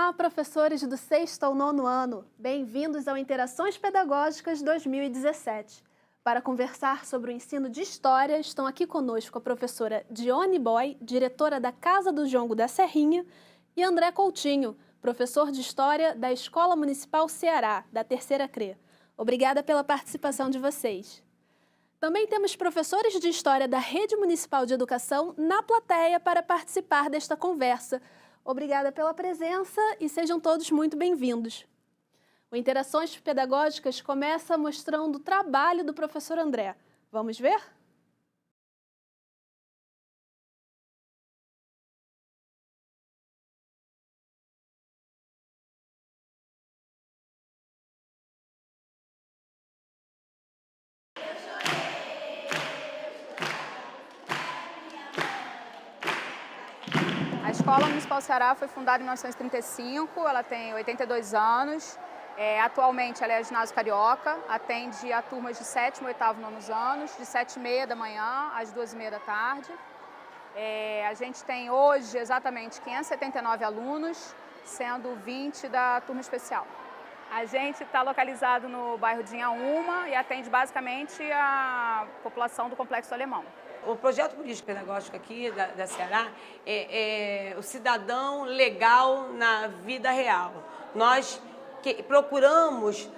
Olá, professores do 6º ao 9º ano. Bem-vindos ao Interações Pedagógicas 2017. Para conversar sobre o ensino de História, estão aqui conosco a professora Dione Boy, diretora da Casa do Jongo da Serrinha, e André Coutinho, professor de História da Escola Municipal Ceará, da 3ª CRE. Obrigada pela participação de vocês. Também temos professores de História da Rede Municipal de Educação na plateia para participar desta conversa. Obrigada pela presença e sejam todos muito bem-vindos. O Interações Pedagógicas começa mostrando o trabalho do professor André. Vamos ver? A Escola Municipal Ceará foi fundada em 1935, ela tem 82 anos. Atualmente ela é ginásio carioca, atende a turmas de 7º, 8º, 9º anos, de 7h30 da manhã às 2h30 da tarde. A gente tem hoje exatamente 579 alunos, sendo 20 da turma especial. A gente está localizado no bairro de Inhaúma e atende basicamente a população do Complexo Alemão. O projeto político-pedagógico aqui da Ceará é o cidadão legal na vida real. Nós procuramos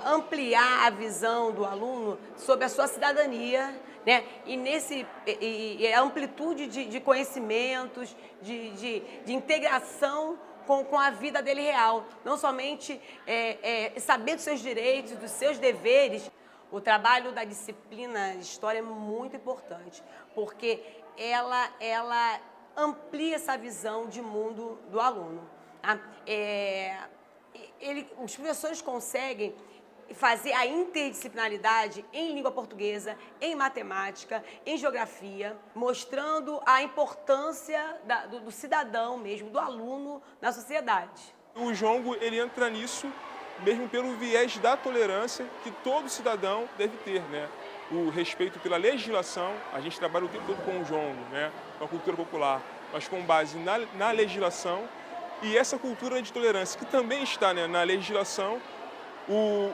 ampliar a visão do aluno sobre a sua cidadania, né? E a amplitude de conhecimentos, de integração com a vida dele real. Não somente saber dos seus direitos, dos seus deveres. O trabalho da disciplina de História é muito importante, porque ela amplia essa visão de mundo do aluno. Tá? Os professores conseguem fazer a interdisciplinaridade em língua portuguesa, em matemática, em geografia, mostrando a importância do cidadão mesmo, do aluno na sociedade. O jongo, ele entra nisso mesmo pelo viés da tolerância que todo cidadão deve ter, né? O respeito pela legislação, a gente trabalha o tempo todo com o jongo, né? Com a cultura popular, mas com base na legislação e essa cultura de tolerância que também está, né, na legislação.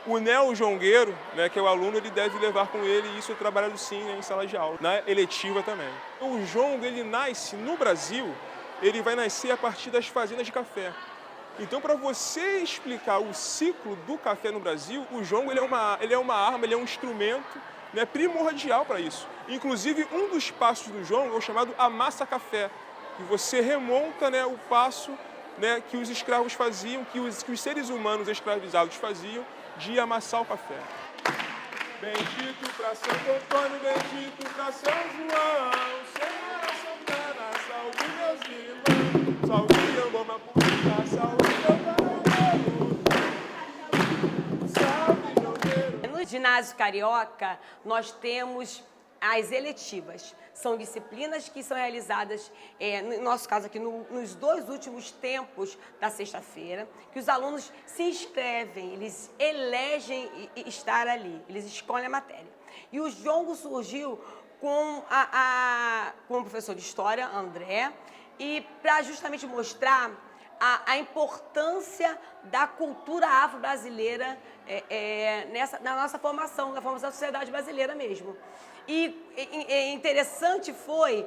O neo-jongueiro, né, que é o aluno, ele deve levar com ele, e isso é trabalhado sim, né, em sala de aula, na eletiva também. O jongo, ele nasce no Brasil, ele vai nascer a partir das fazendas de café. Então, para você explicar o ciclo do café no Brasil, o jongo ele é uma arma, ele é um instrumento, né, primordial para isso. Inclusive, um dos passos do jongo é o chamado amassa-café, que você remonta, né, o passo, né, que os escravos faziam, que os seres humanos escravizados faziam, de amassar o café. Bendito para Santo Antônio, bendito para São João, Senhora Santana, salve meus irmãos, salve Amboma Mapuca, salve No ginásio carioca, nós temos as eletivas. São disciplinas que são realizadas, no nosso caso aqui, nos 2 últimos tempos da sexta-feira, que os alunos se inscrevem, eles elegem estar ali, eles escolhem a matéria. E o jongo surgiu com o professor de História, André, e para justamente mostrar a importância da cultura afro-brasileira na nossa formação, na formação da sociedade brasileira mesmo. E interessante foi,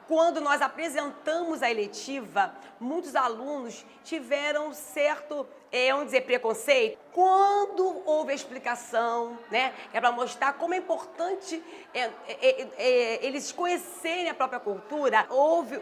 quando nós apresentamos a eletiva, muitos alunos tiveram certo, vamos dizer, preconceito. Quando houve a explicação, né, para mostrar como é importante eles conhecerem a própria cultura, houve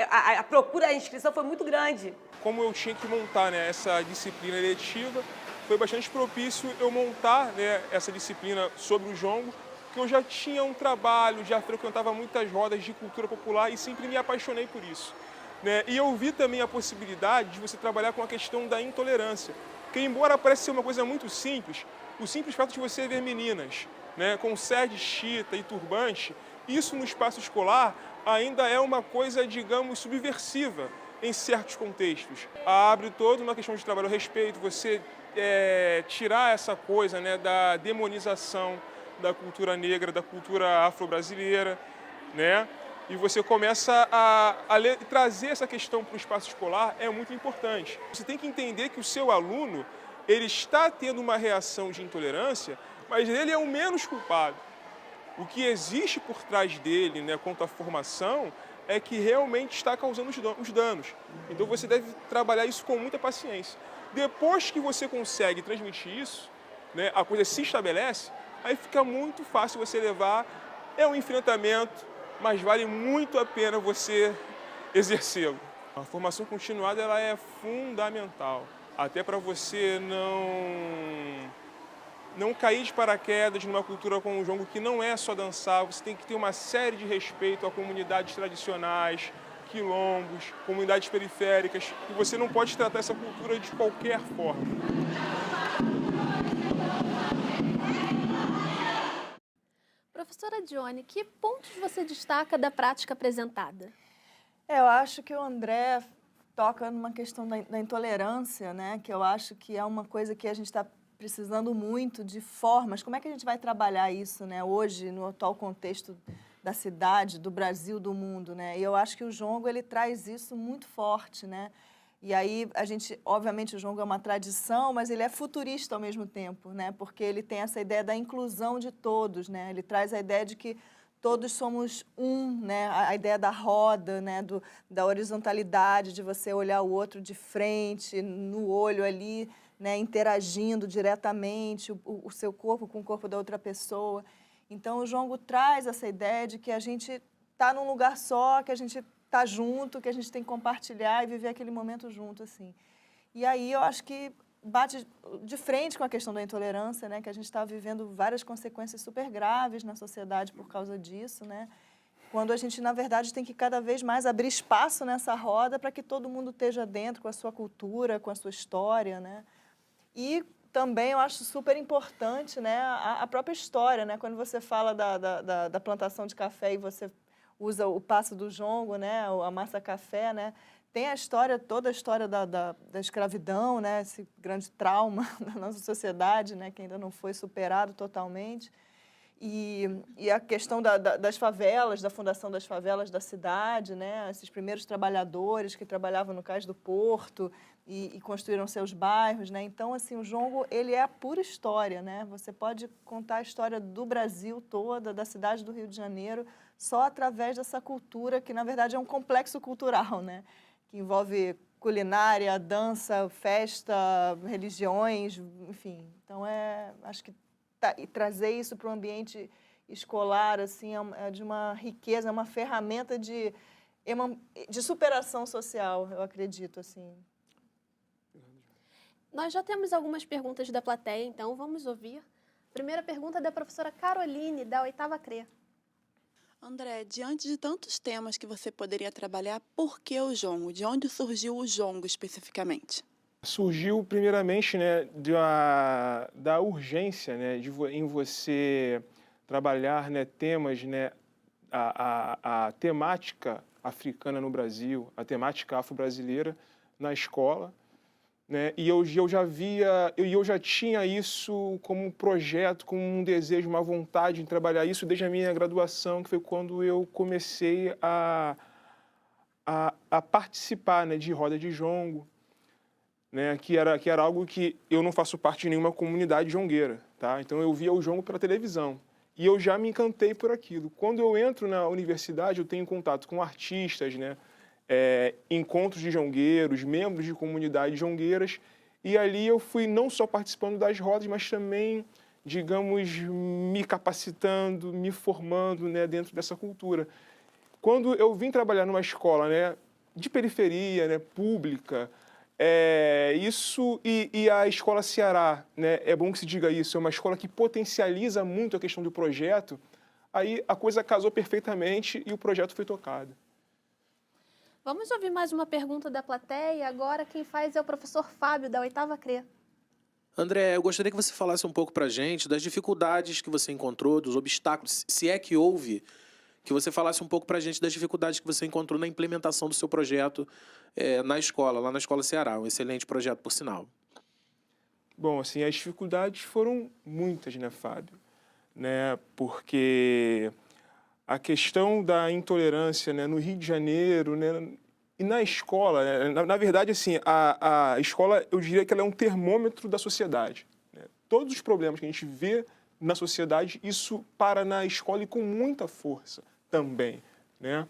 a procura da inscrição foi muito grande. Como eu tinha que montar, né, essa disciplina eletiva, foi bastante propício eu montar, né, essa disciplina sobre o jongo, porque eu já tinha um trabalho, já frequentava muitas rodas de cultura popular e sempre me apaixonei por isso, né? E eu vi também a possibilidade de você trabalhar com a questão da intolerância, que embora pareça ser uma coisa muito simples, o simples fato de você ver meninas, né, com sede chita e turbante, isso no espaço escolar ainda é uma coisa, digamos, subversiva em certos contextos. Abre toda uma questão de trabalho a respeito, você tirar essa coisa, né, da demonização da cultura negra, da cultura afro-brasileira, né? e você começa trazer essa questão para o espaço escolar é muito importante. Você tem que entender que o seu aluno, ele está tendo uma reação de intolerância, mas ele é o menos culpado. O que existe por trás dele, né, quanto à formação, é que realmente está causando os danos. Então você deve trabalhar isso com muita paciência. Depois que você consegue transmitir isso, né, a coisa se estabelece, aí fica muito fácil você levar, é um enfrentamento, mas vale muito a pena você exercê-lo. A formação continuada ela é fundamental, até para você não cair de paraquedas numa cultura como o jongo que não é só dançar, você tem que ter uma série de respeito a comunidades tradicionais, quilombos, comunidades periféricas, e você não pode tratar essa cultura de qualquer forma. Professora Dione, que pontos você destaca da prática apresentada? Eu acho que o André toca numa questão da intolerância, né? Que eu acho que é uma coisa que a gente está precisando muito de formas. Como é que a gente vai trabalhar isso, né? Hoje, no atual contexto da cidade, do Brasil, do mundo, né? E eu acho que o jongo, ele traz isso muito forte, né? E aí, obviamente, o jongo é uma tradição, mas ele é futurista ao mesmo tempo, né? Porque ele tem essa ideia da inclusão de todos, né? Ele traz a ideia de que todos somos um, né? A ideia da roda, né? Da horizontalidade, de você olhar o outro de frente, no olho ali, né? Interagindo diretamente, o seu corpo com o corpo da outra pessoa. Então, o jongo traz essa ideia de que a gente está num lugar só, que a gente estar junto, que a gente tem que compartilhar e viver aquele momento junto, assim. E aí eu acho que bate de frente com a questão da intolerância, né, que a gente está vivendo várias consequências super graves na sociedade por causa disso, né, quando a gente, na verdade, tem que cada vez mais abrir espaço nessa roda para que todo mundo esteja dentro com a sua cultura, com a sua história, né. E também eu acho super importante, né, a própria história, né, quando você fala da plantação de café e você usa o passo do jongo, né, a massa café, né, tem a história, toda a história da escravidão, né, esse grande trauma da nossa sociedade, né, que ainda não foi superado totalmente, e a questão das favelas, da fundação das favelas da cidade, né, esses primeiros trabalhadores que trabalhavam no cais do porto e construíram seus bairros, né, então, assim, o jongo, ele é a pura história, né, você pode contar a história do Brasil toda, da cidade do Rio de Janeiro, só através dessa cultura, que na verdade é um complexo cultural, né? Que envolve culinária, dança, festa, religiões, enfim. Então, acho que e trazer isso para o ambiente escolar assim, é de uma riqueza, é uma ferramenta de superação social, eu acredito. Assim. Nós já temos algumas perguntas da plateia, então vamos ouvir. Primeira pergunta é da professora Caroline, da 8ª CRE. André, diante de tantos temas que você poderia trabalhar, por que o jongo? De onde surgiu o jongo especificamente? Surgiu primeiramente, né, da urgência, né, em você trabalhar, né, temas, né, a temática africana no Brasil, a temática afro-brasileira na escola. Né? E eu já tinha isso como um projeto, como um desejo, uma vontade em trabalhar isso desde a minha graduação, que foi quando eu comecei a participar, né, de roda de jongo, né, que era algo que eu não faço parte de nenhuma comunidade jongueira, tá? Então eu via o jongo pela televisão e eu já me encantei por aquilo. Quando eu entro na universidade, eu tenho contato com artistas, né? Encontros de jongueiros, membros de comunidades jongueiras, e ali eu fui não só participando das rodas, mas também, digamos, me capacitando, me formando, né, dentro dessa cultura. Quando eu vim trabalhar numa escola, né, de periferia, né, pública, e a Escola Ceará, né, é bom que se diga isso, é uma escola que potencializa muito a questão do projeto, aí a coisa casou perfeitamente e o projeto foi tocado. Vamos ouvir mais uma pergunta da plateia. Agora quem faz é o professor Fábio, da 8ª CRE. André, eu gostaria que você falasse um pouco para a gente das dificuldades que você encontrou, dos obstáculos, se é que houve, que você falasse um pouco para a gente das dificuldades que você encontrou na implementação do seu projeto na escola, lá na Escola Ceará. Um excelente projeto, por sinal. Bom, assim, as dificuldades foram muitas, né, Fábio? Né, porque a questão da intolerância, né, no Rio de Janeiro, né, e na escola, né, na verdade, assim, a escola, eu diria que ela é um termômetro da sociedade, né? Todos os problemas que a gente vê na sociedade, isso para na escola e com muita força também, né?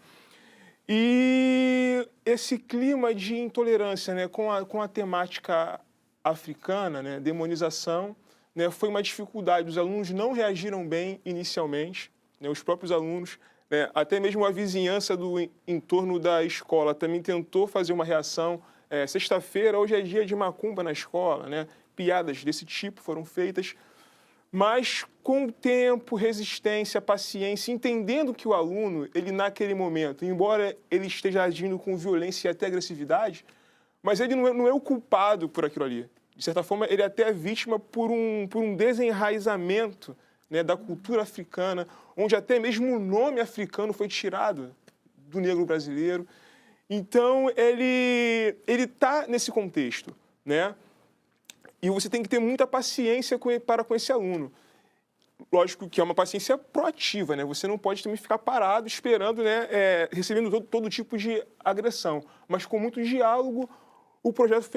E esse clima de intolerância, né, com a temática africana, né, demonização, né, foi uma dificuldade. Os alunos não reagiram bem inicialmente, né, os próprios alunos, né, até mesmo a vizinhança do entorno da escola também tentou fazer uma reação. Sexta-feira, hoje é dia de macumba na escola, né, piadas desse tipo foram feitas, mas com o tempo, resistência, paciência, entendendo que o aluno, ele naquele momento, embora ele esteja agindo com violência e até agressividade, mas ele não é o culpado por aquilo ali. De certa forma, ele é até vítima por um desenraizamento, né, da cultura africana, onde até mesmo o nome africano foi tirado do negro brasileiro. Então, ele está nesse contexto, né? E você tem que ter muita paciência para com esse aluno. Lógico que é uma paciência proativa, né? Você não pode também ficar parado esperando, né, recebendo todo tipo de agressão. Mas com muito diálogo, o projeto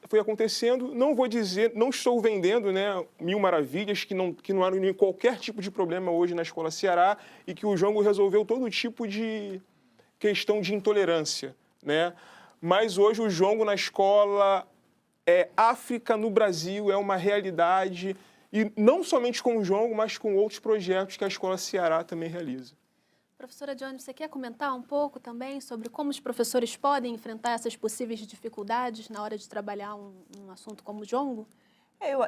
foi acontecendo. Não vou dizer, não estou vendendo, né, mil maravilhas, que não há qualquer tipo de problema hoje na Escola Ceará e que o Jongo resolveu todo tipo de questão de intolerância, né? Mas hoje o Jongo na escola... África no Brasil é uma realidade, e não somente com o Jongo, mas com outros projetos que a Escola Ceará também realiza. Professora Dione, você quer comentar um pouco também sobre como os professores podem enfrentar essas possíveis dificuldades na hora de trabalhar um assunto como o Jongo?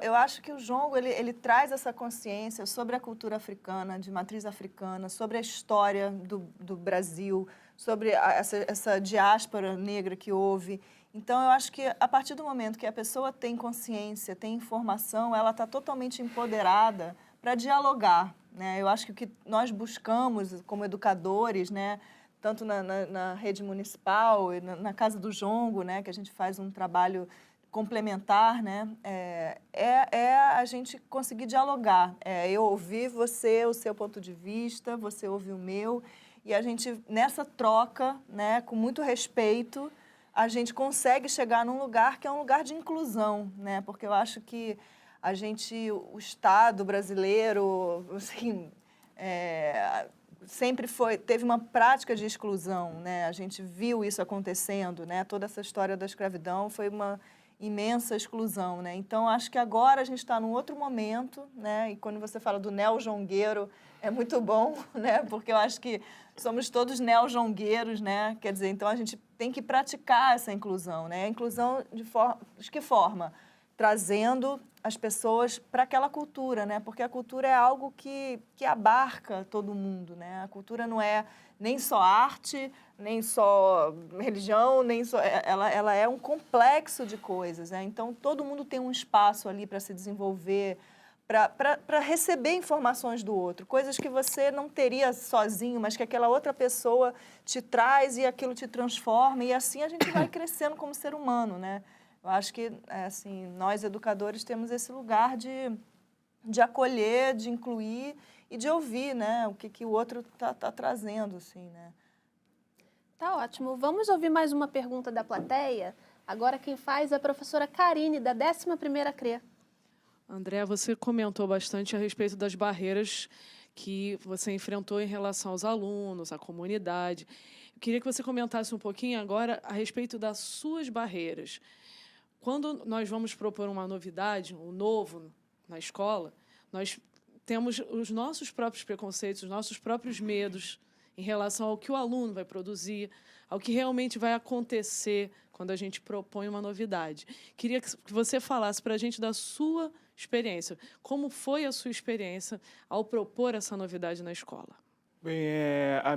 Eu acho que o Jongo, ele traz essa consciência sobre a cultura africana, de matriz africana, sobre a história do Brasil, sobre essa diáspora negra que houve. Então, eu acho que a partir do momento que a pessoa tem consciência, tem informação, ela está totalmente empoderada para dialogar, né? Eu acho que o que nós buscamos como educadores, né, tanto na rede municipal e na Casa do Jongo, né, que a gente faz um trabalho complementar, né, é a gente conseguir dialogar. Eu ouvir você, o seu ponto de vista, você ouvir o meu, e a gente, nessa troca, né, com muito respeito, a gente consegue chegar num lugar que é um lugar de inclusão, né? Porque eu acho que o Estado brasileiro, assim, sempre teve uma prática de exclusão, né? A gente viu isso acontecendo, né? Toda essa história da escravidão foi uma imensa exclusão, né? Então, acho que agora a gente está num outro momento, né? E quando você fala do neo-jongueiro, é muito bom, né? Porque eu acho que somos todos neo-jongueiros, né? Quer dizer, então a gente tem que praticar essa inclusão, né? A inclusão de que forma? Trazendo as pessoas para aquela cultura, né? Porque a cultura é algo que abarca todo mundo, né? A cultura não é nem só arte, nem só religião, nem só... Ela é um complexo de coisas, né? Então, todo mundo tem um espaço ali para se desenvolver, para receber informações do outro, coisas que você não teria sozinho, mas que aquela outra pessoa te traz e aquilo te transforma, e assim a gente vai crescendo como ser humano, né? Eu acho que, assim, nós educadores temos esse lugar de acolher, de incluir e de ouvir, né, o que o outro tá trazendo, assim, né? Tá ótimo. Vamos ouvir mais uma pergunta da plateia. Agora quem faz é a professora Karine, da 11ª CRE. André, você comentou bastante a respeito das barreiras que você enfrentou em relação aos alunos, à comunidade. Eu queria que você comentasse um pouquinho agora a respeito das suas barreiras. Quando nós vamos propor uma novidade, um novo na escola, nós temos os nossos próprios preconceitos, os nossos próprios medos em relação ao que o aluno vai produzir, ao que realmente vai acontecer quando a gente propõe uma novidade. Queria que você falasse para a gente da sua experiência. Como foi a sua experiência ao propor essa novidade na escola? Bem, a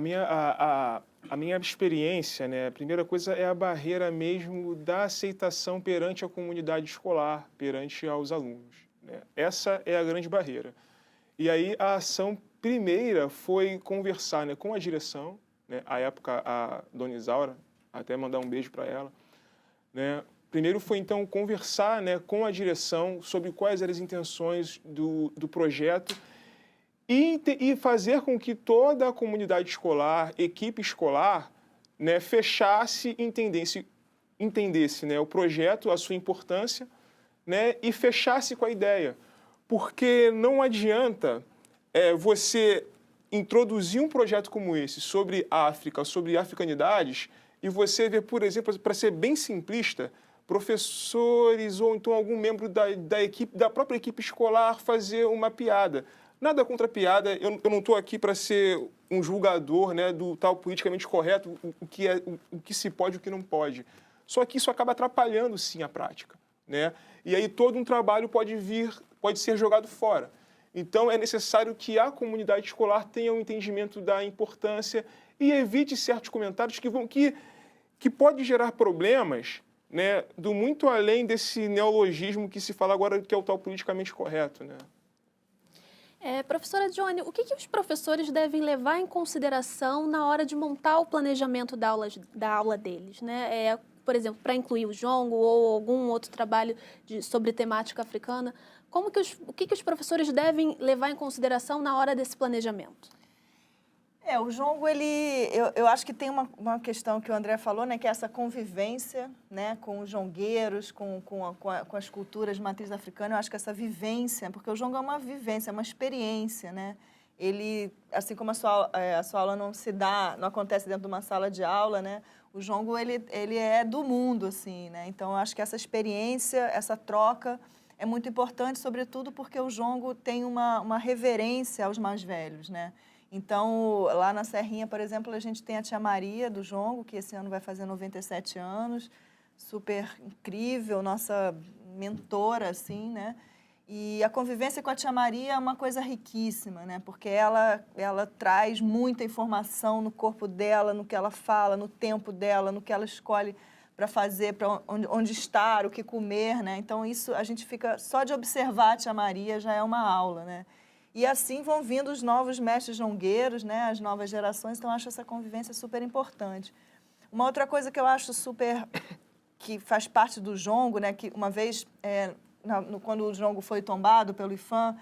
minha experiência, né, a primeira coisa é a barreira mesmo da aceitação perante a comunidade escolar, perante aos alunos, né? Essa é a grande barreira. E aí a ação primeira foi conversar, né, com a direção, né, à época a dona Isaura, até mandar um beijo para ela, né? Primeiro foi, então, conversar, né, com a direção sobre quais eram as intenções do projeto e fazer com que toda a comunidade escolar, equipe escolar, né, fechasse e entendesse, né, o projeto, a sua importância, né, e fechasse com a ideia. Porque não adianta você introduzir um projeto como esse sobre África, sobre africanidades, e você ver, por exemplo, para ser bem simplista, professores ou então algum membro da própria equipe escolar fazer uma piada. Nada contra a piada, eu não estou aqui para ser um julgador, né, do tal politicamente correto, o que se pode e o que não pode. Só que isso acaba atrapalhando, sim, a prática, né? E aí todo um trabalho pode ser jogado fora. Então, é necessário que a comunidade escolar tenha um entendimento da importância e evite certos comentários que pode gerar problemas, né, do muito além desse neologismo que se fala agora, que é o tal politicamente correto, né? Professora Johnny, o que os professores devem levar em consideração na hora de montar o planejamento da aula deles, né? Por exemplo, para incluir o jongo ou algum outro trabalho sobre temática africana, o que os professores devem levar em consideração na hora desse planejamento? O jongo, eu acho que tem uma questão que o André falou, né, que é essa convivência, né, com os jongueiros, com as culturas de matriz africana. Eu acho que essa vivência, porque o jongo é uma vivência, é uma experiência, né? Ele, assim como a sua aula não acontece dentro de uma sala de aula, né? O jongo, ele é do mundo, assim, né? Então, eu acho que essa experiência, essa troca é muito importante, sobretudo porque o jongo tem uma reverência aos mais velhos, né? Então, lá na Serrinha, por exemplo, a gente tem a tia Maria do jongo, que esse ano vai fazer 97 anos, super incrível, nossa mentora, assim, né? E a convivência com a tia Maria é uma coisa riquíssima, né? Porque ela traz muita informação no corpo dela, no que ela fala, no tempo dela, no que ela escolhe para fazer, para onde estar, o que comer, né? Então, isso a gente fica... Só de observar a tia Maria já é uma aula, né? E assim vão vindo os novos mestres jongueiros, né? As novas gerações, então eu acho essa convivência super importante. Uma outra coisa que eu acho que faz parte do jongo, né? Que uma vez... quando o jongo foi tombado pelo IPHAN,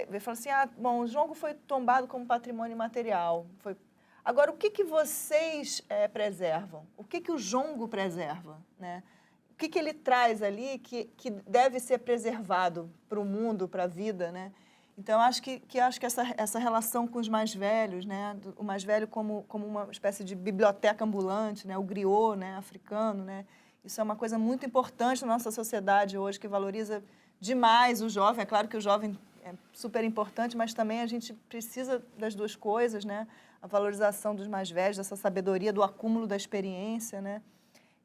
ele falou assim, bom, o jongo foi tombado como patrimônio imaterial. Agora, o que vocês preservam? O que o jongo preserva, né? O que ele traz ali que deve ser preservado para o mundo, para a vida, né? Então, acho que essa relação com os mais velhos, né? O mais velho como uma espécie de biblioteca ambulante, né? O griot, né? Africano, né? Isso é uma coisa muito importante na nossa sociedade hoje, que valoriza demais o jovem. É claro que o jovem é super importante, mas também a gente precisa das duas coisas, né? A valorização dos mais velhos, dessa sabedoria, do acúmulo da experiência, né?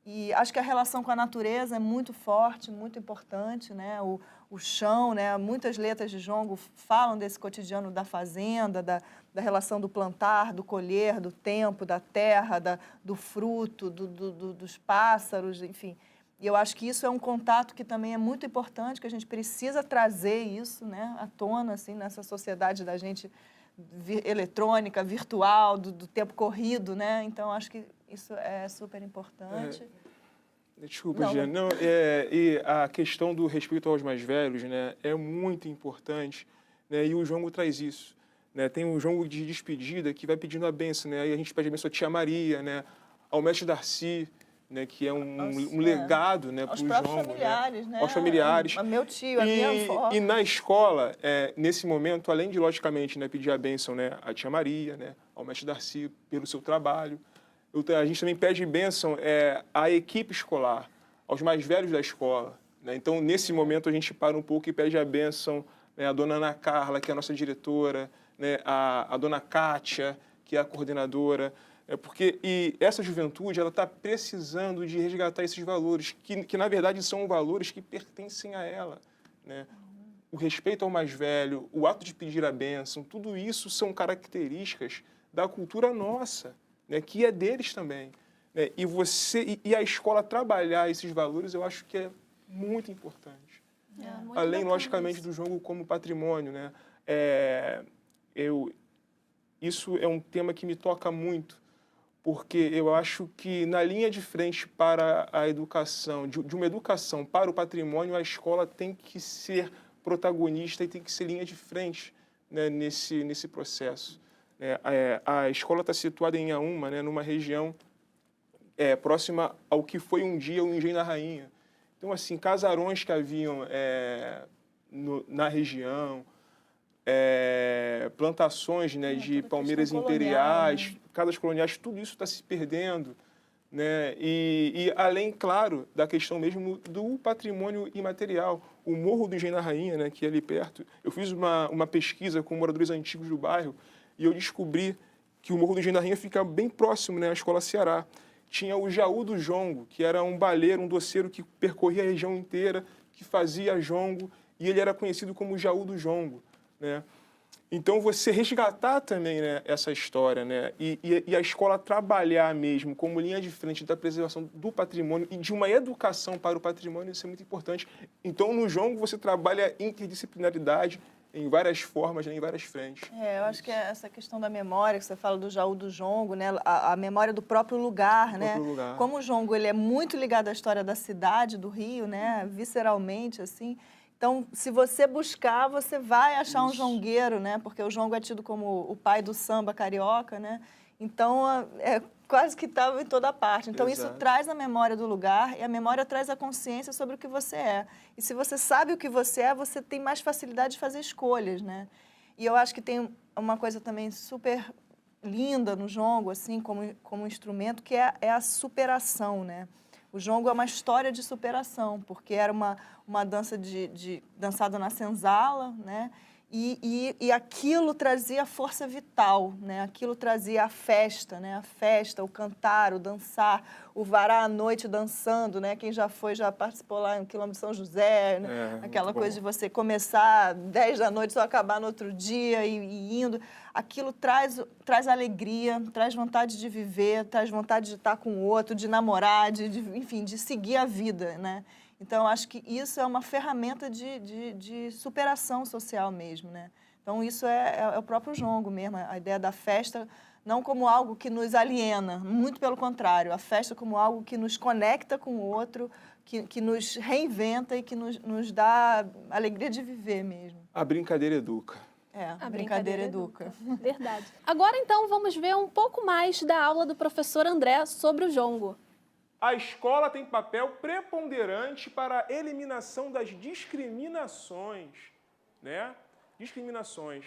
E acho que a relação com a natureza é muito forte, muito importante, né? O chão, né? Muitas letras de jongo falam desse cotidiano da fazenda, da relação do plantar, do colher, do tempo, da terra, do fruto, dos pássaros, enfim. E eu acho que isso é um contato que também é muito importante, que a gente precisa trazer isso, né, à tona, assim, nessa sociedade da gente eletrônica, virtual, do tempo corrido, né? Então, acho que isso é super importante. Desculpa, Gia. Não, e a questão do respeito aos mais velhos, né, é muito importante, né, e o jongo traz isso. Né? Tem um jongo de despedida que vai pedindo a bênção, né? Aí a gente pede a bênção à tia Maria, né, ao mestre Darcy, né, que é um legado, né, para o jongo. Aos próprios familiares, né? Aos familiares. Meu tio, a minha avó. E na escola, nesse momento, além de, logicamente, né, pedir a bênção, né, à tia Maria, né, ao mestre Darcy, pelo seu trabalho, a gente também pede bênção à equipe escolar, aos mais velhos da escola, né? Então, nesse momento, a gente para um pouco e pede a bênção, né, à dona Ana Carla, que é a nossa diretora, né, à dona Kátia, que é a coordenadora, e essa juventude ela está precisando de resgatar esses valores, que na verdade são valores que pertencem a ela, né? O respeito ao mais velho, o ato de pedir a bênção, tudo isso são características da cultura nossa, né, que é deles também. Né? E a escola trabalhar esses valores, eu acho que é muito importante. Muito além, logicamente, isso. do jongo como patrimônio, né? Isso é um tema que me toca muito, porque eu acho que na linha de frente para a educação, de uma educação para o patrimônio, a escola tem que ser protagonista e tem que ser linha de frente, né, nesse processo. A escola está situada em Inhaúma, né, numa região próxima ao que foi um dia o Engenho da Rainha. Então, assim, casarões que haviam na região, plantações, né, de palmeiras imperiais, né? casas coloniais, tudo isso está se perdendo, né? E além, claro, da questão mesmo do patrimônio imaterial. O Morro do Engenho da Rainha, né, que é ali perto, eu fiz uma pesquisa com moradores antigos do bairro e eu descobri que o Morro do Engenho da Rainha fica bem próximo, né, à Escola Ceará. Tinha o Jaú do Jongo, que era um baleiro, um doceiro que percorria a região inteira, que fazia jongo, e ele era conhecido como Jaú do Jongo, né? Então, você resgatar também, né, essa história, né, e a escola trabalhar mesmo como linha de frente da preservação do patrimônio e de uma educação para o patrimônio, isso é muito importante. Então, no jongo, você trabalha interdisciplinaridade em várias formas, né, em várias frentes. Eu acho que essa questão da memória, que você fala do Jaú do Jongo, né, a memória do próprio lugar, né? Lugar. Como o jongo ele é muito ligado à história da cidade, do Rio, né, visceralmente, assim. Então, se você buscar, você vai achar um jongueiro, né? Porque o jongo é tido como o pai do samba carioca, né? Então, quase que estava em toda parte. Então, Exato. isso traz a memória do lugar e a memória traz a consciência sobre o que você é. E se você sabe o que você é, você tem mais facilidade de fazer escolhas, né? E eu acho que tem uma coisa também super linda no jongo, assim, como instrumento, que é a superação, né? O jongo é uma história de superação, porque era uma dança dançada na senzala, né? E aquilo trazia força vital, né? Aquilo trazia a festa, né? A festa, o cantar, o dançar, o varar à noite dançando, né? Quem já participou lá no Quilombo de São José, né? Aquela coisa de você começar 10 da noite, só acabar no outro dia e indo. Aquilo traz alegria, traz vontade de viver, traz vontade de estar com o outro, de namorar, enfim, de seguir a vida, né? Então, eu acho que isso é uma ferramenta de superação social mesmo, né? Então, isso é o próprio jongo mesmo, a ideia da festa, não como algo que nos aliena, muito pelo contrário, a festa como algo que nos conecta com o outro, que nos reinventa e que nos dá alegria de viver mesmo. A brincadeira educa. A brincadeira educa. Verdade. Agora, então, vamos ver um pouco mais da aula do professor André sobre o jongo. A escola tem papel preponderante para a eliminação das discriminações, né? Discriminações.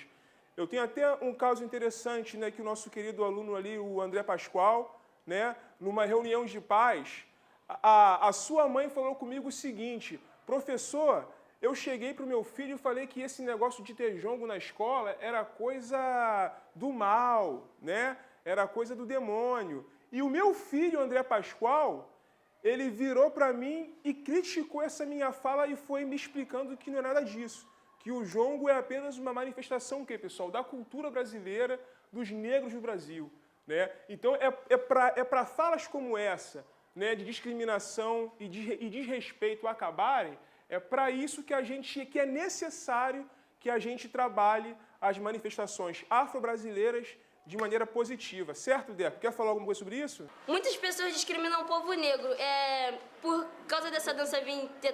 Eu tenho até um caso interessante, né, que o nosso querido aluno ali, o André Pascoal, né, numa reunião de pais, a sua mãe falou comigo o seguinte: professor, eu cheguei para o meu filho e falei que esse negócio de ter jongo na escola era coisa do mal, né? Era coisa do demônio. E o meu filho, André Pascoal, ele virou para mim e criticou essa minha fala e foi me explicando que não é nada disso. Que o jongo é apenas uma manifestação, o quê, pessoal? Da cultura brasileira, dos negros do Brasil, né? Então, é para falas como essa, né, de discriminação e desrespeito acabarem, é para isso que é necessário que a gente trabalhe as manifestações afro-brasileiras de maneira positiva. Certo, Deco? Quer falar alguma coisa sobre isso? Muitas pessoas discriminam o povo negro. Por causa dessa dança vir ter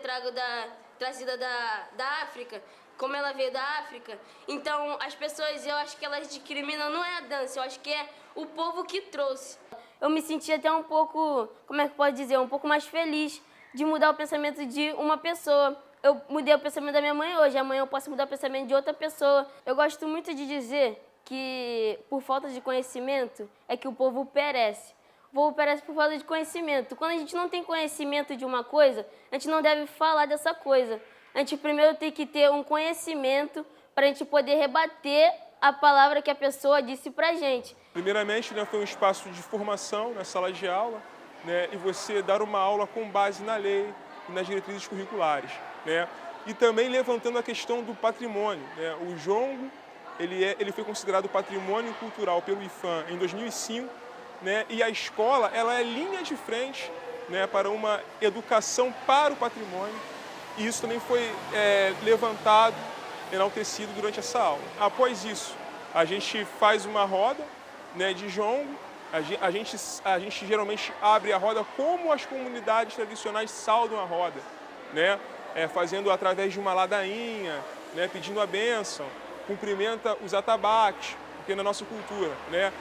trazida da África, como ela veio da África, então as pessoas, eu acho que elas discriminam, não é a dança, eu acho que é o povo que trouxe. Eu me senti até um pouco, como é que pode dizer, um pouco mais feliz de mudar o pensamento de uma pessoa. Eu mudei o pensamento da minha mãe hoje, amanhã eu posso mudar o pensamento de outra pessoa. Eu gosto muito de dizer que por falta de conhecimento é que o povo perece. O povo perece por falta de conhecimento. Quando a gente não tem conhecimento de uma coisa, a gente não deve falar dessa coisa. A gente primeiro tem que ter um conhecimento para a gente poder rebater a palavra que a pessoa disse pra gente. Primeiramente, né, foi um espaço de formação na sala de aula, né, e você dar uma aula com base na lei e nas diretrizes curriculares, né, e também levantando a questão do patrimônio, né. O jongo, ele foi considerado patrimônio cultural pelo IFAM em 2005, né, e a escola ela é linha de frente, né, para uma educação para o patrimônio, e isso também foi levantado, enaltecido durante essa aula. Após isso, a gente faz uma roda, né, de jongo. A gente geralmente abre a roda como as comunidades tradicionais saudam a roda, né? Fazendo através de uma ladainha, né, pedindo a bênção. cumprimenta os atabaques, porque na nossa cultura, né?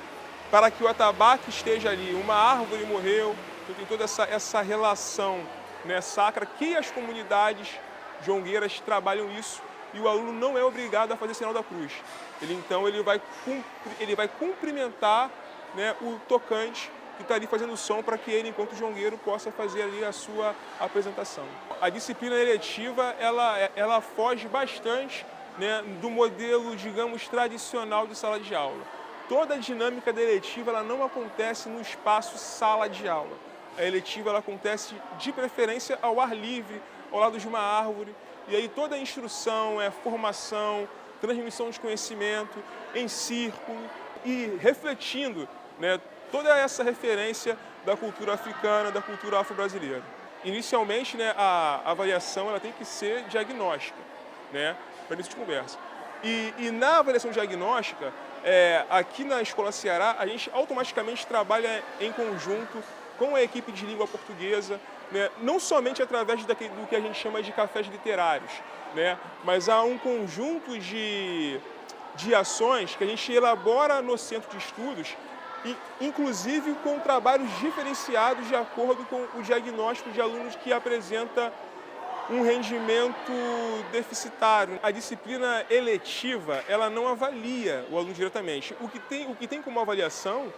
Para que o atabaque esteja ali, uma árvore morreu, então tem toda essa relação, né, sacra, que as comunidades jongueiras trabalham isso, e o aluno não é obrigado a fazer sinal da cruz. Então ele vai cumprimentar, né, o tocante que está ali fazendo som para que ele, enquanto jongueiro, possa fazer ali a sua apresentação. A disciplina eletiva, ela foge bastante, né, do modelo, digamos, tradicional de sala de aula. Toda a dinâmica da eletiva ela não acontece no espaço sala de aula. A eletiva ela acontece de preferência ao ar livre, ao lado de uma árvore, e aí toda a instrução, formação, transmissão de conhecimento em círculo e refletindo, né, toda essa referência da cultura africana, da cultura afro-brasileira. Inicialmente, né, a avaliação ela tem que ser diagnóstica, né, para início de conversa. E na avaliação diagnóstica, aqui na Escola Ceará, a gente automaticamente trabalha em conjunto com a equipe de língua portuguesa, né, não somente através do que a gente chama de cafés literários, né, mas há um conjunto de ações que a gente elabora no centro de estudos, inclusive com trabalhos diferenciados de acordo com o diagnóstico de alunos que apresenta um rendimento deficitário. A disciplina eletiva, ela não avalia o aluno diretamente. O que tem como avaliação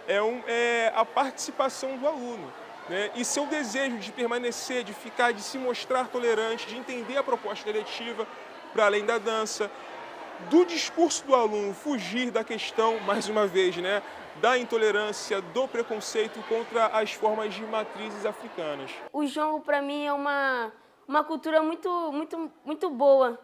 é a participação do aluno, né? E seu desejo de permanecer, de ficar, de se mostrar tolerante, de entender a proposta eletiva para além da dança, do discurso do aluno fugir da questão, mais uma vez, né, da intolerância, do preconceito contra as formas de matrizes africanas. O jongo, para mim, é uma cultura muito boa.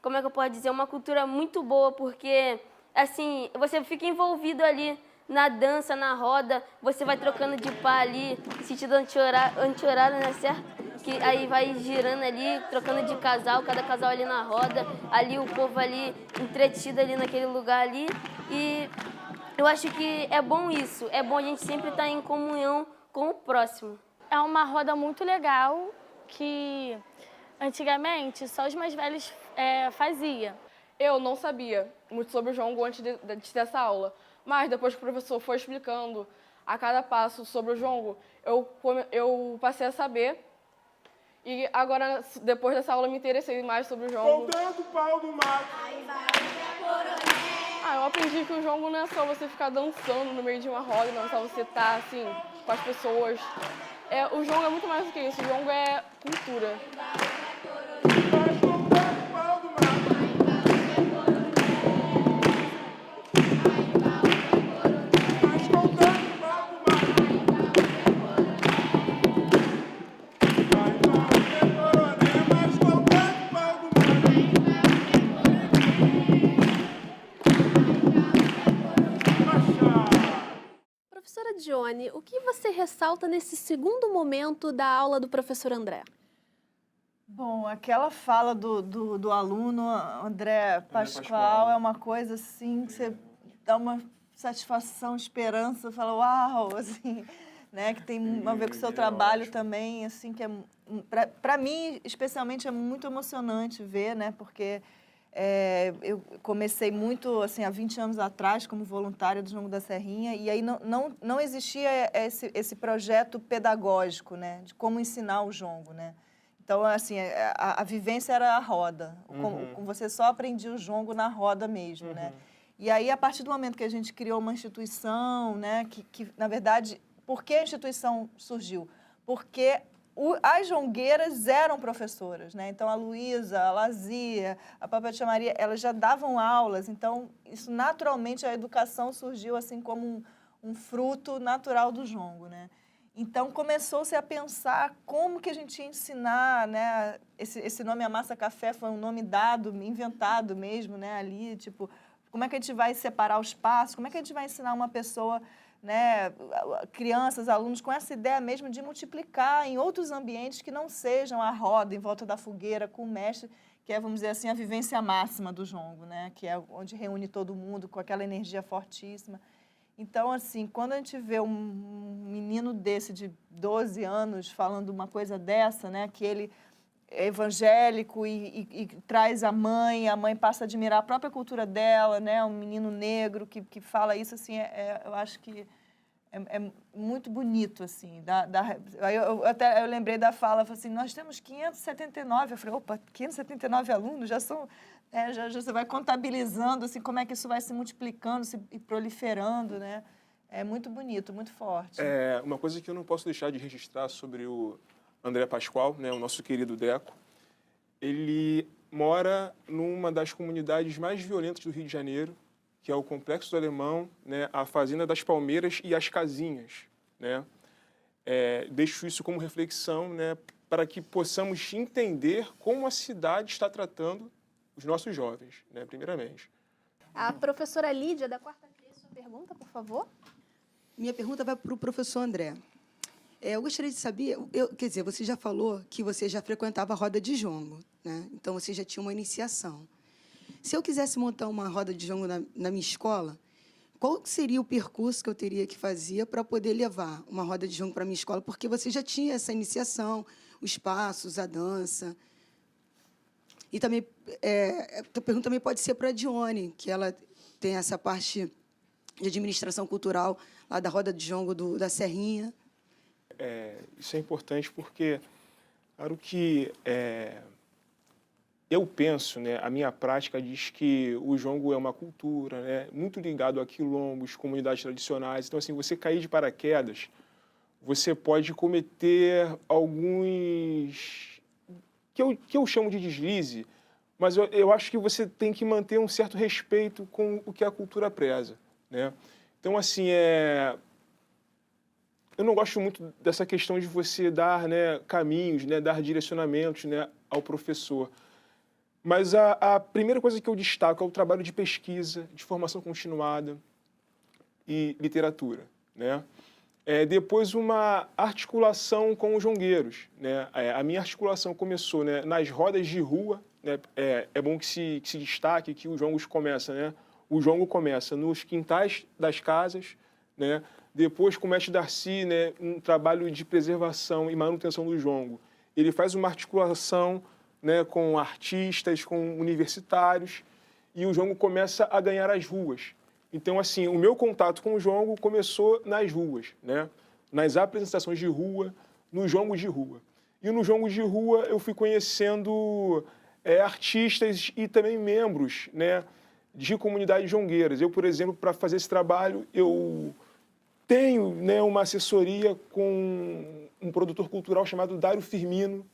Como é que eu posso dizer? Uma cultura muito boa, porque, assim, você fica envolvido ali na dança, na roda, você vai trocando de pá ali, sentido anti-horário, né, certo? Que aí vai girando ali, trocando de casal, cada casal ali na roda, ali o povo ali entretido ali naquele lugar ali. E eu acho que é bom isso, é bom a gente sempre estar em comunhão com o próximo. É uma roda muito legal que antigamente só os mais velhos faziam. Eu não sabia muito sobre o jongo antes dessa aula, mas depois que o professor foi explicando a cada passo sobre o jongo, eu passei a saber. E agora, depois dessa aula, me interessei mais sobre o jongo. Contando o pau do mato. Eu aprendi que o jongo não é só você ficar dançando no meio de uma roda, não é só você estar assim, com as pessoas. O jongo é muito mais do que isso, o jongo é cultura. Professora Dione, o que você ressalta nesse segundo momento da aula do professor André? Bom, aquela fala do aluno André Pascoal é uma coisa assim que você dá uma satisfação, esperança, fala uau, assim, né, que tem a ver com o seu trabalho também, assim, que para mim, especialmente, é muito emocionante ver, né, porque eu comecei muito, assim, há 20 anos atrás, como voluntária do Jongo da Serrinha, e aí não existia esse projeto pedagógico, né, de como ensinar o jongo, né. Então, assim, a vivência era a roda. Você só aprendia o jongo na roda mesmo, né. E aí, a partir do momento que a gente criou uma instituição, né, que na verdade, por que a instituição surgiu? Porque as jongueiras eram professoras, né? Então, a Luísa, a Lazia, a própria Tia Maria, elas já davam aulas. Então, isso naturalmente, a educação surgiu assim como um fruto natural do jongo, né? Então, começou-se a pensar como que a gente ia ensinar, né? Esse nome Amassa Café foi um nome dado, inventado mesmo, né? Ali, tipo, como é que a gente vai separar os passos? Como é que a gente vai ensinar uma pessoa, né, crianças, alunos, com essa ideia mesmo de multiplicar em outros ambientes que não sejam a roda em volta da fogueira com o mestre, que é, vamos dizer assim, a vivência máxima do jongo, né, que é onde reúne todo mundo com aquela energia fortíssima. Então, assim, quando a gente vê um menino desse de 12 anos falando uma coisa dessa, né, que ele evangélico e traz a mãe passa a admirar a própria cultura dela, né? Um menino negro que fala isso, assim, eu acho que é muito bonito, assim. Eu lembrei da fala, assim, nós temos 579. Eu falei, opa, 579 alunos já são... já você vai contabilizando, assim, como é que isso vai se multiplicando e proliferando, né? É muito bonito, muito forte. Uma coisa que eu não posso deixar de registrar sobre o André Pascoal, né, o nosso querido Deco, ele mora numa das comunidades mais violentas do Rio de Janeiro, que é o Complexo do Alemão, né, a Fazenda das Palmeiras e as Casinhas, né? Deixo isso como reflexão, né, para que possamos entender como a cidade está tratando os nossos jovens, né, primeiramente. A professora Lídia, da quarta C, sua pergunta, por favor. Minha pergunta vai para o professor André. Eu gostaria de saber, quer dizer, você já falou que você já frequentava a roda de jongo, né? Então, você já tinha uma iniciação. Se eu quisesse montar uma roda de jongo na minha escola, qual seria o percurso que eu teria que fazer para poder levar uma roda de jongo para a minha escola? Porque você já tinha essa iniciação, os passos, a dança. E também, a pergunta também pode ser para a Dione, que ela tem essa parte de administração cultural lá da roda de jongo da Serrinha. Isso é importante porque, claro que eu penso, né, a minha prática diz que o jongo é uma cultura, né, muito ligado a quilombos, comunidades tradicionais. Então, assim, você cair de paraquedas, você pode cometer alguns que eu chamo de deslize, mas eu acho que você tem que manter um certo respeito com o que a cultura preza, né? Então, assim, eu não gosto muito dessa questão de você dar, né, caminhos, né, dar direcionamentos, né, ao professor. Mas a primeira coisa que eu destaco é o trabalho de pesquisa, de formação continuada e literatura, né? Depois, uma articulação com os jongueiros, né? A minha articulação começou, né, nas rodas de rua, né? É bom que se destaque que o jongo começa, né? O jongo começa nos quintais das casas, né? Depois, com o mestre Darcy, né, um trabalho de preservação e manutenção do jongo. Ele faz uma articulação, né, com artistas, com universitários, e o jongo começa a ganhar as ruas. Então, assim, o meu contato com o jongo começou nas ruas, né? Nas apresentações de rua, no jongo de rua. E no jongo de rua eu fui conhecendo artistas e também membros, né, de comunidades jongueiras. Eu, por exemplo, para fazer esse trabalho, eu tenho, né, uma assessoria com um produtor cultural chamado Dário Firmino,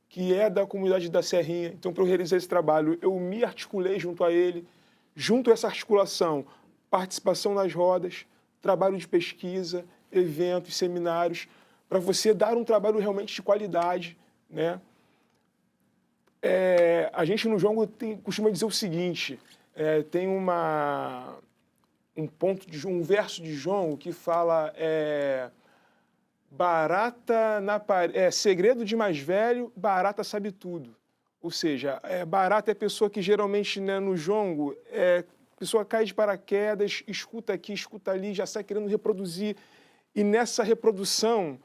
que é da comunidade da Serrinha. Então, para eu realizar esse trabalho, eu me articulei junto a ele, junto a essa articulação, participação nas rodas, trabalho de pesquisa, eventos, seminários, para você dar um trabalho realmente de qualidade, né? A gente no jongo costuma dizer o seguinte, tem um verso de jongo que fala barata na parede, segredo de mais velho, barata sabe tudo. Ou seja, barata é a pessoa que geralmente, né, no jongo, a pessoa cai de paraquedas, escuta aqui, escuta ali, já sai querendo reproduzir. E nessa reprodução,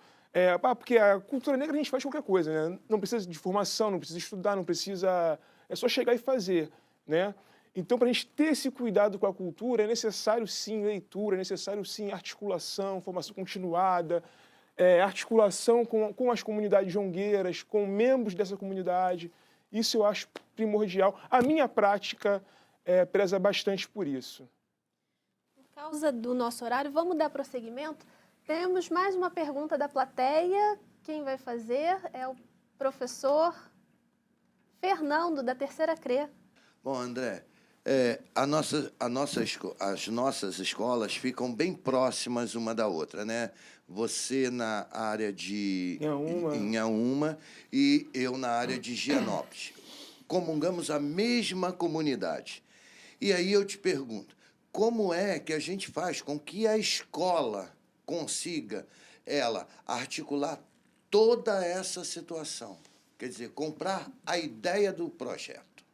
porque a cultura negra a gente faz qualquer coisa, né? Não precisa de formação, não precisa estudar, não precisa... É só chegar e fazer, né? Então, para a gente ter esse cuidado com a cultura, é necessário, sim, leitura, é necessário, sim, articulação, formação continuada, articulação com as comunidades jongueiras, com membros dessa comunidade. Isso eu acho primordial. A minha prática preza bastante por isso. Por causa do nosso horário, vamos dar prosseguimento? Temos mais uma pergunta da plateia. Quem vai fazer é o professor Fernando, da terceira CRE. Bom, André, as nossas escolas ficam bem próximas uma da outra, né? Você na área de Inhaúma e eu na área de Gianópolis. Comungamos a mesma comunidade. E aí eu te pergunto, como é que a gente faz com que a escola consiga, articular toda essa situação? Quer dizer, comprar a ideia do projeto.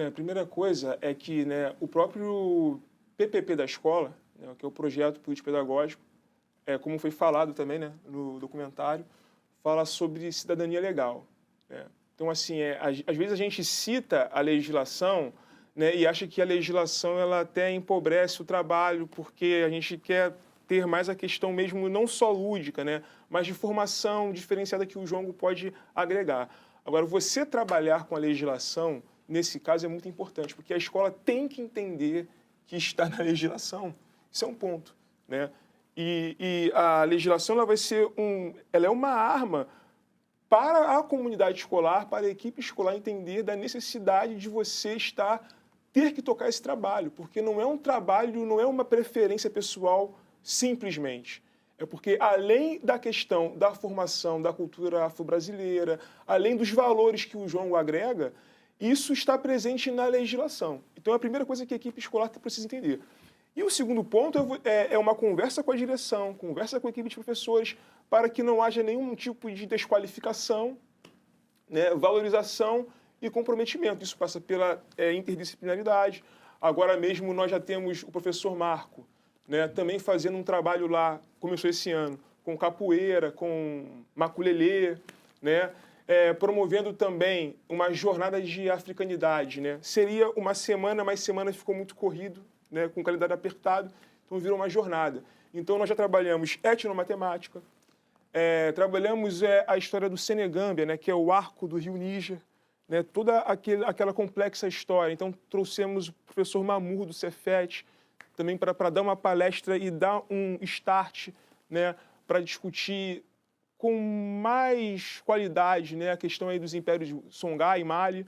A primeira coisa é que, né, o próprio PPP da escola, né, que é o Projeto Político Pedagógico, como foi falado também, né, no documentário, fala sobre cidadania legal, né? Então, assim, às vezes a gente cita a legislação, né, e acha que a legislação ela até empobrece o trabalho, porque a gente quer ter mais a questão mesmo não só lúdica, né, mas de formação diferenciada que o jongo pode agregar. Agora, você trabalhar com a legislação, nesse caso, é muito importante, porque a escola tem que entender que está na legislação. Isso é um ponto, né? E a legislação ela é uma arma para a comunidade escolar, para a equipe escolar entender da necessidade de você ter que tocar esse trabalho, porque não é um trabalho, não é uma preferência pessoal simplesmente. É porque, além da questão da formação da cultura afro-brasileira, além dos valores que o jongo agrega, isso está presente na legislação. Então, é a primeira coisa que a equipe escolar precisa entender. E o segundo ponto é uma conversa com a direção, conversa com a equipe de professores, para que não haja nenhum tipo de desqualificação, né, valorização e comprometimento. Isso passa pela interdisciplinaridade. Agora mesmo nós já temos o professor Marco, né, também fazendo um trabalho lá, começou esse ano, com capoeira, com maculelê, né, promovendo também uma jornada de africanidade. Né. Seria uma semana, mas semana ficou muito corrido, né, com o calendário apertado, então virou uma jornada. Então nós já trabalhamos etnomatemática, trabalhamos a história do Senegâmbia, né, que é o arco do rio Níger, né, toda aquela complexa história. Então trouxemos o professor Mamur do Cefet, também para dar uma palestra e dar um start, né, para discutir com mais qualidade, né, a questão aí dos impérios de Songhai e Mali.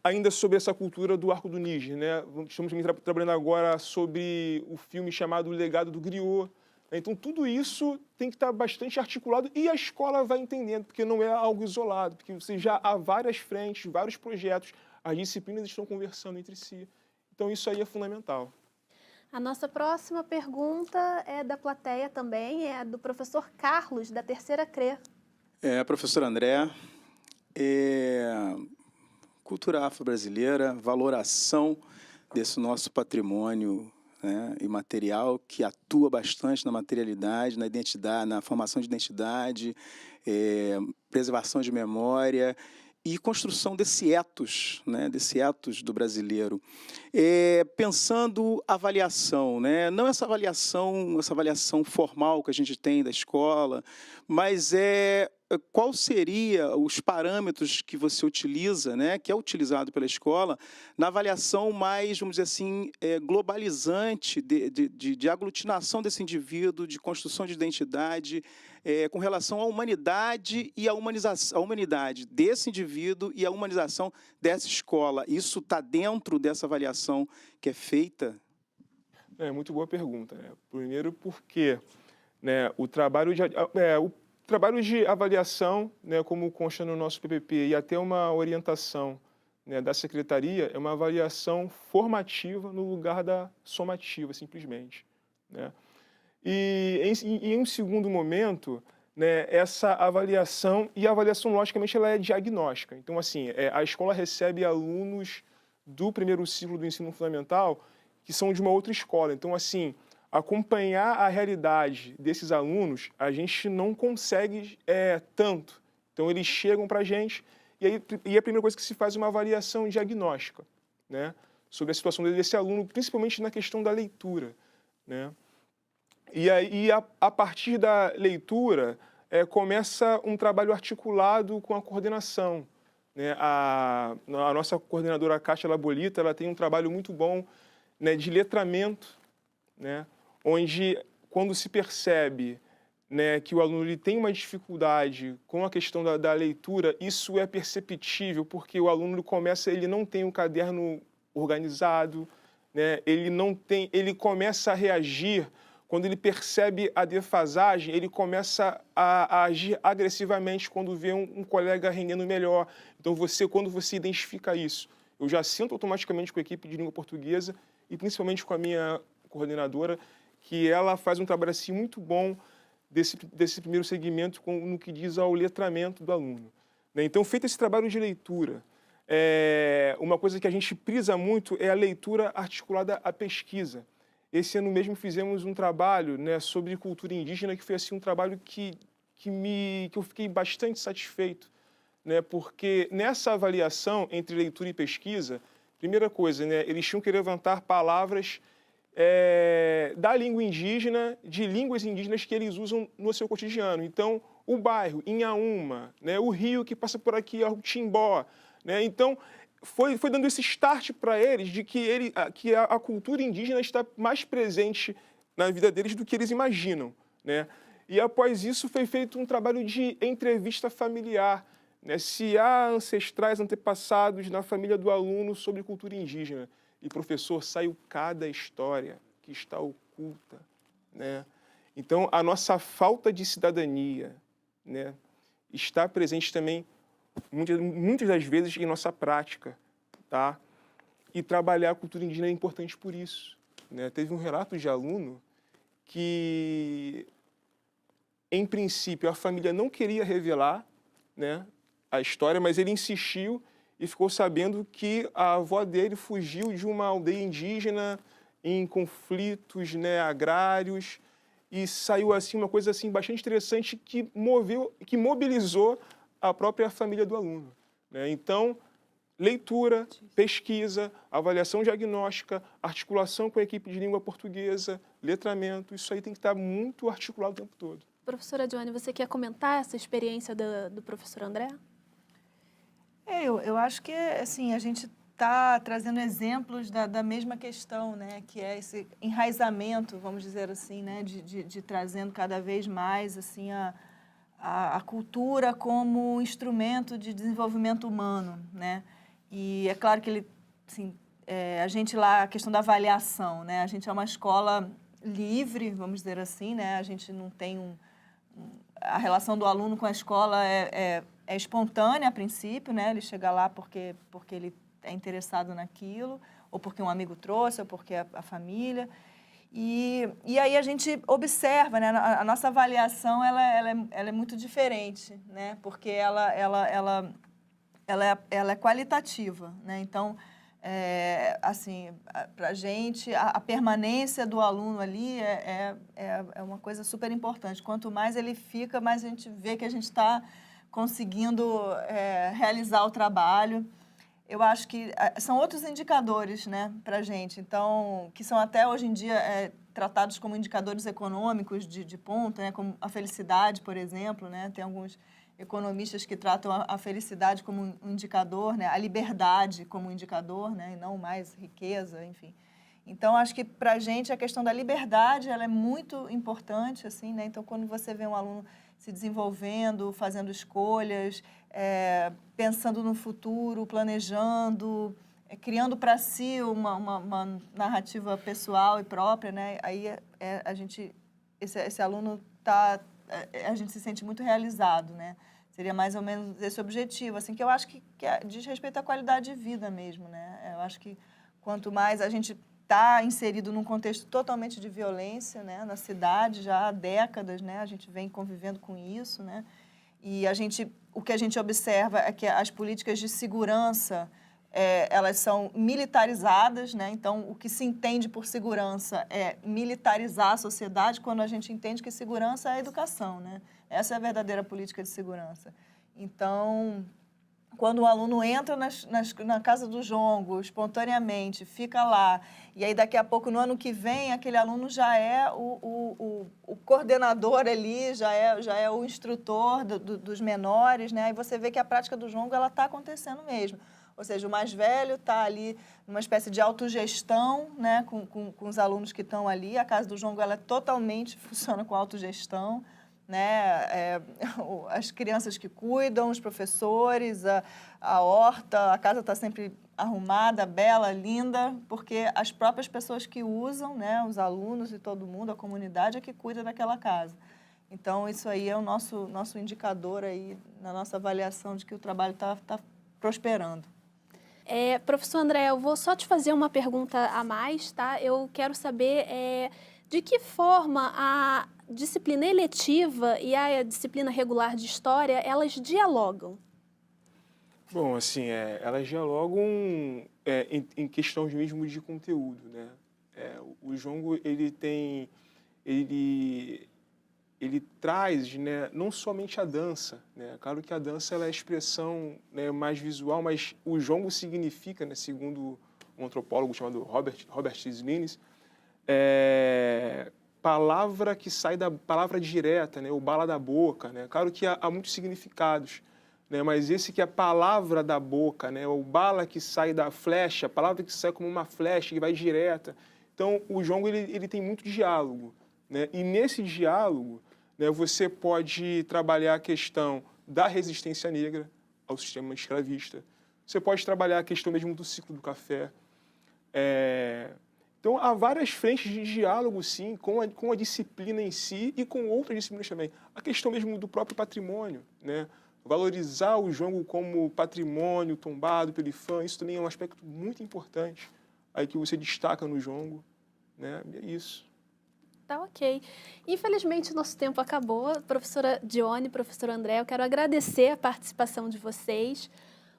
Ainda sobre essa cultura do Arco do Níger, né? Estamos trabalhando agora sobre o filme chamado O Legado do Griot. Então, tudo isso tem que estar bastante articulado e a escola vai entendendo, porque não é algo isolado, porque você já há várias frentes, vários projetos, as disciplinas estão conversando entre si. Então, isso aí é fundamental. A nossa próxima pergunta é da plateia também, é do professor Carlos, da terceira CRE. Professor André, cultura afro-brasileira, valoração desse nosso patrimônio, né, imaterial, que atua bastante na materialidade, na identidade, na formação de identidade, preservação de memória e construção desse ethos, né, desse ethos do brasileiro. Pensando avaliação, né, não essa avaliação formal que a gente tem da escola, mas qual seria os parâmetros que você utiliza, né, que é utilizado pela escola, na avaliação mais, vamos dizer assim, globalizante de aglutinação desse indivíduo, de construção de identidade, com relação à humanidade e à humanização, a humanidade desse indivíduo e a humanização dessa escola. Isso está dentro dessa avaliação que é feita? Muito boa pergunta. Né? Primeiro porque, né, o trabalho de avaliação, né, como consta no nosso PPP, e até uma orientação, né, da secretaria, é uma avaliação formativa no lugar da somativa, simplesmente. Né? E em um segundo momento, né, essa avaliação, e a avaliação, logicamente, ela é diagnóstica. Então, assim, a escola recebe alunos do primeiro ciclo do ensino fundamental que são de uma outra escola. Então, assim, acompanhar a realidade desses alunos, a gente não consegue tanto. Então, eles chegam para a gente e a primeira coisa que se faz é uma avaliação diagnóstica, né, sobre a situação desse aluno, principalmente na questão da leitura. Né. E aí, a partir da leitura, começa um trabalho articulado com a coordenação. Né. A nossa coordenadora, Kátia Labolita, ela tem um trabalho muito bom, né, de letramento, né, onde, quando se percebe, né, que o aluno ele tem uma dificuldade com a questão da leitura, isso é perceptível, porque o aluno ele não tem um caderno organizado, né, ele começa a reagir, quando ele percebe a defasagem, ele começa a agir agressivamente quando vê um colega rendendo melhor. Então, quando você identifica isso, eu já sinto automaticamente com a equipe de língua portuguesa e principalmente com a minha coordenadora, que ela faz um trabalho assim muito bom desse primeiro segmento no que diz ao letramento do aluno. Né? Então, feito esse trabalho de leitura, uma coisa que a gente prisa muito é a leitura articulada à pesquisa. Esse ano mesmo fizemos um trabalho, né, sobre cultura indígena, que foi assim, um trabalho que que eu fiquei bastante satisfeito, né? Porque nessa avaliação entre leitura e pesquisa, primeira coisa, né, eles tinham que levantar palavras da língua indígena, de línguas indígenas que eles usam no seu cotidiano. Então, o bairro, Inhaúma, né, o rio que passa por aqui, o Timbó, né? Então, foi dando esse start para eles de que a cultura indígena está mais presente na vida deles do que eles imaginam, né? E após isso foi feito um trabalho de entrevista familiar, né? Se há ancestrais antepassados na família do aluno sobre cultura indígena. E, professor, saiu cada história que está oculta, né? Então, a nossa falta de cidadania, né, está presente também, muitas das vezes, em nossa prática, tá? E trabalhar a cultura indígena é importante por isso, né? Teve um relato de aluno que, em princípio, a família não queria revelar, né, a história, mas ele insistiu e ficou sabendo que a avó dele fugiu de uma aldeia indígena em conflitos, né, agrários, e saiu assim uma coisa assim bastante interessante que mobilizou a própria família do aluno, né? Então, leitura, pesquisa, avaliação diagnóstica, articulação com a equipe de língua portuguesa, letramento, isso aí tem que estar muito articulado o tempo todo. Professora Dione, você quer comentar essa experiência do professor André? Eu acho que assim, a gente está trazendo exemplos da mesma questão, né? Que é esse enraizamento, vamos dizer assim, né? de trazendo cada vez mais assim, a cultura como instrumento de desenvolvimento humano, né? E é claro que ele, assim, a gente lá, a questão da avaliação, né? A gente é uma escola livre, vamos dizer assim, né? A gente não tem a relação do aluno com a escola é espontânea a princípio, né? Ele chega lá porque ele é interessado naquilo, ou porque um amigo trouxe, ou porque a família. E aí a gente observa, né? A nossa avaliação ela é muito diferente, né? Porque ela é qualitativa, né? Então, assim, para a gente, a permanência do aluno ali é uma coisa super importante. Quanto mais ele fica, mais a gente vê que a gente está conseguindo realizar o trabalho. Eu acho que são outros indicadores, né, para a gente, então, que são até hoje em dia tratados como indicadores econômicos de ponta, né, como a felicidade, por exemplo, né? Tem alguns economistas que tratam a felicidade como um indicador, né? A liberdade como um indicador, né? E não mais riqueza, enfim. Então, acho que para a gente a questão da liberdade ela é muito importante, assim, né? Então, quando você vê um aluno se desenvolvendo, fazendo escolhas, pensando no futuro, planejando, criando para si uma narrativa pessoal e própria, né? Aí esse aluno a gente se sente muito realizado, né? Seria mais ou menos esse objetivo, assim, que eu acho que diz respeito à qualidade de vida mesmo, né? Eu acho que quanto mais a gente está inserido num contexto totalmente de violência, né? Na cidade já há décadas, né? A gente vem convivendo com isso, né? E o que a gente observa é que as políticas de segurança elas são militarizadas, né? Então, o que se entende por segurança é militarizar a sociedade, quando a gente entende que segurança é educação, né? Essa é a verdadeira política de segurança. Então, quando o aluno entra na casa do jongo, espontaneamente, fica lá, e aí daqui a pouco, no ano que vem, aquele aluno já é o coordenador ali, já é o instrutor dos menores, né? Aí você vê que a prática do jongo está acontecendo mesmo. Ou seja, o mais velho está ali numa espécie de autogestão, né, com os alunos que estão ali. A Casa do Jongo ela totalmente funciona com autogestão, né? As crianças que cuidam, os professores, a horta, a casa está sempre arrumada, bela, linda, porque as próprias pessoas que usam, né, os alunos e todo mundo, a comunidade, é que cuida daquela casa. Então, isso aí é o nosso indicador aí, na nossa avaliação de que o trabalho está prosperando. Professor André, eu vou só te fazer uma pergunta a mais, tá? Eu quero saber de que forma a disciplina eletiva e a disciplina regular de História, elas dialogam? Bom, assim, elas dialogam em questões mesmo de conteúdo, né? O jongo, ele ele traz, né, não somente a dança, né? Claro que a dança ela é a expressão, né, mais visual, mas o jongo significa, né, segundo um antropólogo chamado Robert Slines, palavra que sai da palavra direta, né, o bala da boca, né? Claro que há muitos significados, né, mas esse que é a palavra da boca, né, o bala que sai da flecha, a palavra que sai como uma flecha, que vai direta. Então, o jongo ele tem muito diálogo, né? E nesse diálogo, né, você pode trabalhar a questão da resistência negra ao sistema escravista. Você pode trabalhar a questão mesmo do ciclo do café. Então, há várias frentes de diálogo, sim, com a disciplina em si e com outras disciplinas também. A questão mesmo do próprio patrimônio, né? Valorizar o jongo como patrimônio tombado pelo IFAM, isso também é um aspecto muito importante aí que você destaca no jongo, né? E é isso. Tá ok. Infelizmente, nosso tempo acabou. Professora Dione, professor André, eu quero agradecer a participação de vocês.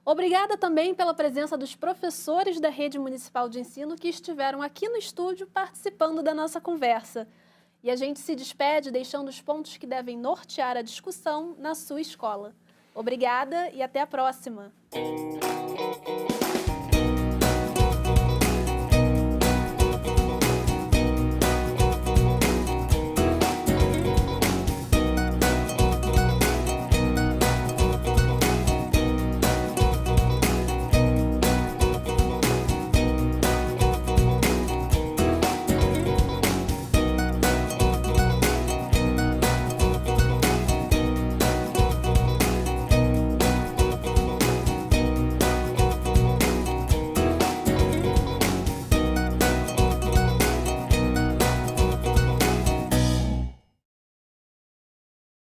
Obrigada também pela presença dos professores da Rede Municipal de Ensino que estiveram aqui no estúdio participando da nossa conversa. E a gente se despede deixando os pontos que devem nortear a discussão na sua escola. Obrigada e até a próxima!